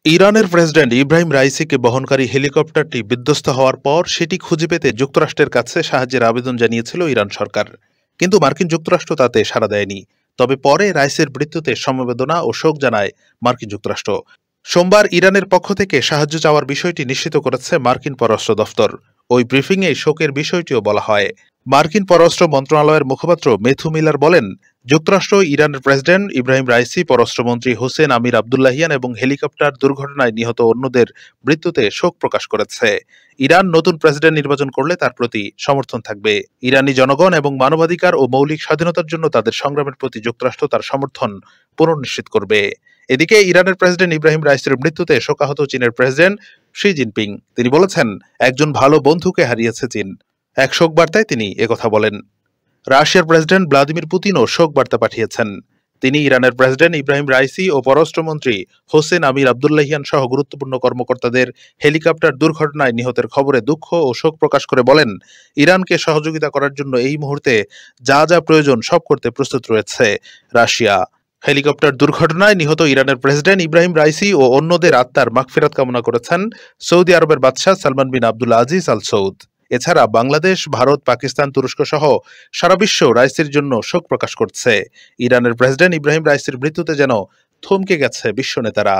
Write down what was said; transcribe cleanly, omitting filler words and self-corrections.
ইরানের প্রেসিডেন্ট ইব্রাহিম রাইসিকে বহনকারী হেলিকপ্টারটি বিধ্বস্ত হওয়ার পর সেটি খুঁজে পেতে যুক্তরাষ্ট্রের কাছে সাহায্যের আবেদন জানিয়েছিল ইরান সরকার। কিন্তু মার্কিন যুক্তরাষ্ট্র তাতে সাড়া দেয়নি। তবে পরে রাইসের মৃত্যুতে সমবেদনা ও শোক জানায় মার্কিন যুক্তরাষ্ট্র। সোমবার ইরানের পক্ষ থেকে সাহায্য চাওয়ার বিষয়টি নিশ্চিত করেছে মার্কিন পররাষ্ট্র দফতর। ওই ব্রিফিংয়ে শোকের বিষয়টিও বলা হয়। মার্কিন পররাষ্ট্র মন্ত্রণালয়ের মুখপাত্র মেথু মিলার বলেন, যুক্তরাষ্ট্র ইরানের প্রেসিডেন্ট ইব্রাহিম রাইসি, পররাষ্ট্রমন্ত্রী হোসেন আমির আবদুল্লাহিয়ান এবং হেলিকপ্টার দুর্ঘটনায় নিহত অন্যদের মৃত্যুতে শোক প্রকাশ করেছে। ইরান নতুন প্রেসিডেন্ট নির্বাচন করলে তার প্রতি সমর্থন থাকবে। ইরানি জনগণ এবং মানবাধিকার ও মৌলিক স্বাধীনতার জন্য তাদের সংগ্রামের প্রতি যুক্তরাষ্ট্র তার সমর্থন পুনর্নিশ্চিত করবে। এদিকে ইরানের প্রেসিডেন্ট ইব্রাহিম রাইসির মৃত্যুতে শোকাহত চীনের প্রেসিডেন্ট শি জিনপিং। তিনি বলেছেন, একজন ভালো বন্ধুকে হারিয়েছে চীন। এক শোক বার্তায় তিনি একথা বলেন। রাশিয়ার প্রেসিডেন্ট ভ্লাদিমির পুতিনও শোক বার্তা পাঠিয়েছেন। তিনি ইরানের প্রেসিডেন্ট ইব্রাহিম রাইসি ও পররাষ্ট্রমন্ত্রী হোসেন আমির আবদুল্লাহিয়ান সহ গুরুত্বপূর্ণ কর্মকর্তাদের হেলিকপ্টার দুর্ঘটনায় নিহতের খবরে দুঃখ ও শোক প্রকাশ করে বলেন, ইরানকে সহযোগিতা করার জন্য এই মুহূর্তে যা যা প্রয়োজন সব করতে প্রস্তুত রয়েছে রাশিয়া। হেলিকপ্টার দুর্ঘটনায় নিহত ইরানের প্রেসিডেন্ট ইব্রাহিম রাইসি ও অন্যদের আত্মার মাগফিরাত কামনা করেছেন সৌদি আরবের বাদশাহ সালমান বিন আব্দুল আজিজ আল সৌদ। এছাড়া বাংলাদেশ, ভারত, পাকিস্তান, তুরস্ক সহ সারা বিশ্ব রাইসির জন্য শোক প্রকাশ করছে। ইরানের প্রেসিডেন্ট ইব্রাহিম রাইসির মৃত্যুতে যেন থমকে গেছে বিশ্ব নেতারা।